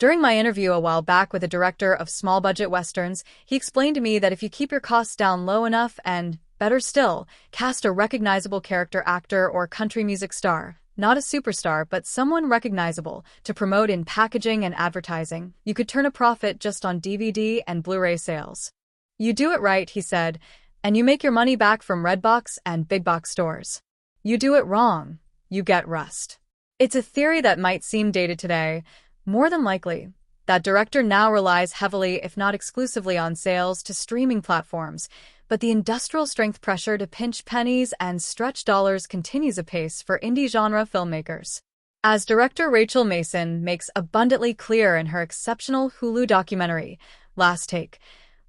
During my interview a while back with a director of small-budget westerns, he explained to me that if you keep your costs down low enough and, better still, cast a recognizable character actor or country music star, not a superstar but someone recognizable, to promote in packaging and advertising, you could turn a profit just on DVD and Blu-ray sales. You do it right, he said, and you make your money back from Redbox and big box stores. You do it wrong, you get rust. It's a theory that might seem dated today. More than likely, that director now relies heavily, if not exclusively, on sales to streaming platforms, but the industrial strength pressure to pinch pennies and stretch dollars continues apace for indie genre filmmakers. As director Rachel Mason makes abundantly clear in her exceptional Hulu documentary, Last Take,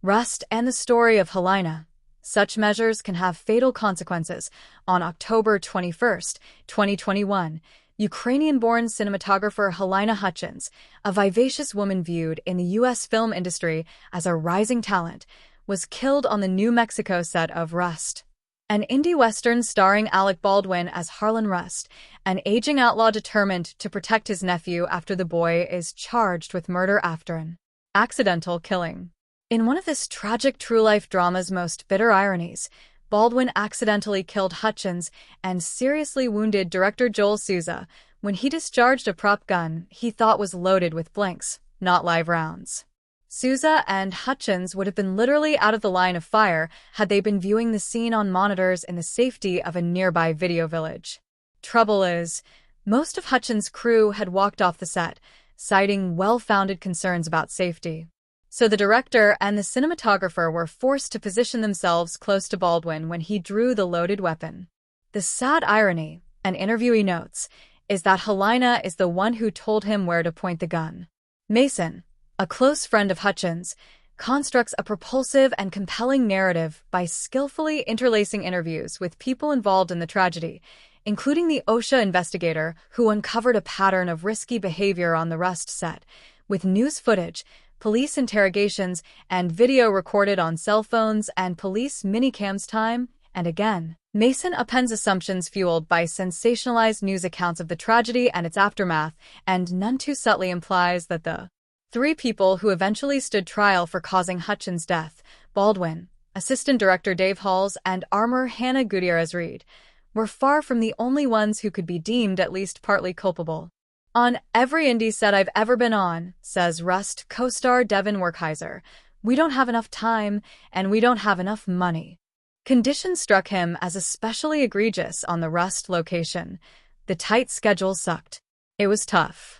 Rust and the Story of Halyna, such measures can have fatal consequences. On October 21, 2021, Ukrainian-born cinematographer Halyna Hutchins, a vivacious woman viewed in the U.S. film industry as a rising talent, was killed on the New Mexico set of Rust, an indie western starring Alec Baldwin as Harlan Rust, an aging outlaw determined to protect his nephew after the boy is charged with murder after an accidental killing. In one of this tragic true-life drama's most bitter ironies, Baldwin accidentally killed Hutchins and seriously wounded director Joel Souza when he discharged a prop gun he thought was loaded with blanks, not live rounds. Souza and Hutchins would have been literally out of the line of fire had they been viewing the scene on monitors in the safety of a nearby video village. Trouble is, most of Hutchins' crew had walked off the set, citing well-founded concerns about safety. So the director and the cinematographer were forced to position themselves close to Baldwin when he drew the loaded weapon. The sad irony, an interviewee notes, is that Halyna is the one who told him where to point the gun. Mason, a close friend of Hutchins, constructs a propulsive and compelling narrative by skillfully interlacing interviews with people involved in the tragedy, including the OSHA investigator who uncovered a pattern of risky behavior on the Rust set, with news footage, police interrogations, and video recorded on cell phones and police minicams time and again. Mason appends assumptions fueled by sensationalized news accounts of the tragedy and its aftermath, and none too subtly implies that the three people who eventually stood trial for causing Hutchins' death, Baldwin, assistant director Dave Halls, and armorer Hannah Gutierrez-Reed, were far from the only ones who could be deemed at least partly culpable. On every indie set I've ever been on, says Rust co-star Devin Werkheiser, we don't have enough time and we don't have enough money. Conditions struck him as especially egregious on the Rust location. The tight schedule sucked. It was tough.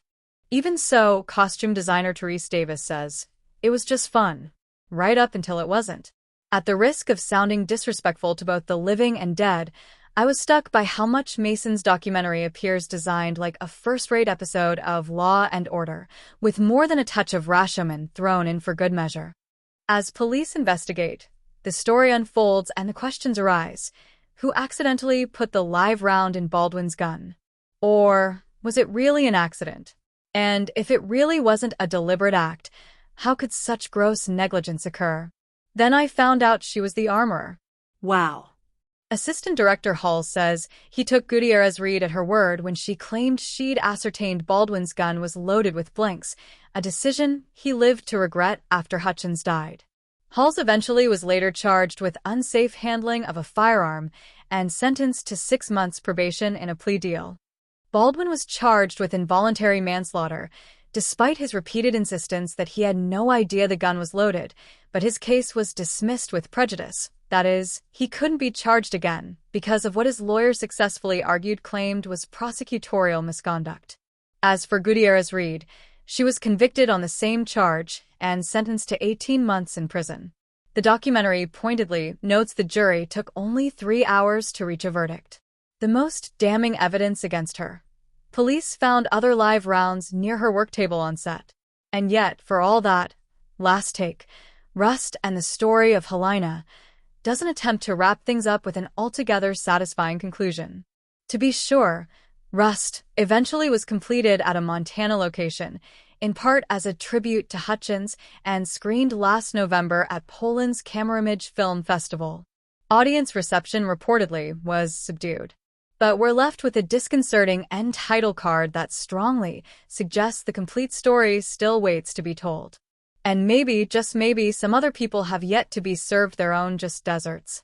Even so, costume designer Therese Davis says, it was just fun. Right up until it wasn't. At the risk of sounding disrespectful to both the living and dead, I was struck by how much Mason's documentary appears designed like a first-rate episode of Law and Order, with more than a touch of Rashomon thrown in for good measure. As police investigate, the story unfolds and the questions arise. Who accidentally put the live round in Baldwin's gun? Or was it really an accident? And if it really wasn't a deliberate act, how could such gross negligence occur? Then I found out she was the armorer. Wow. Assistant director Hall says he took Gutierrez-Reed at her word when she claimed she'd ascertained Baldwin's gun was loaded with blanks, a decision he lived to regret after Hutchins died. Halls eventually was later charged with unsafe handling of a firearm and sentenced to 6 months probation in a plea deal. Baldwin was charged with involuntary manslaughter, despite his repeated insistence that he had no idea the gun was loaded, but his case was dismissed with prejudice. That is, he couldn't be charged again because of what his lawyer successfully argued claimed was prosecutorial misconduct. As for Gutierrez-Reed, she was convicted on the same charge and sentenced to 18 months in prison. The documentary pointedly notes the jury took only 3 hours to reach a verdict. The most damning evidence against her. Police found other live rounds near her work table on set. And yet, for all that, Last Take, Rust and the Story of Halyna doesn't attempt to wrap things up with an altogether satisfying conclusion. To be sure, Rust eventually was completed at a Montana location, in part as a tribute to Hutchins, and screened last November at Poland's Kamerimage Film Festival. Audience reception reportedly was subdued. But we're left with a disconcerting end title card that strongly suggests the complete story still waits to be told. And maybe, just maybe, some other people have yet to be served their own just deserts.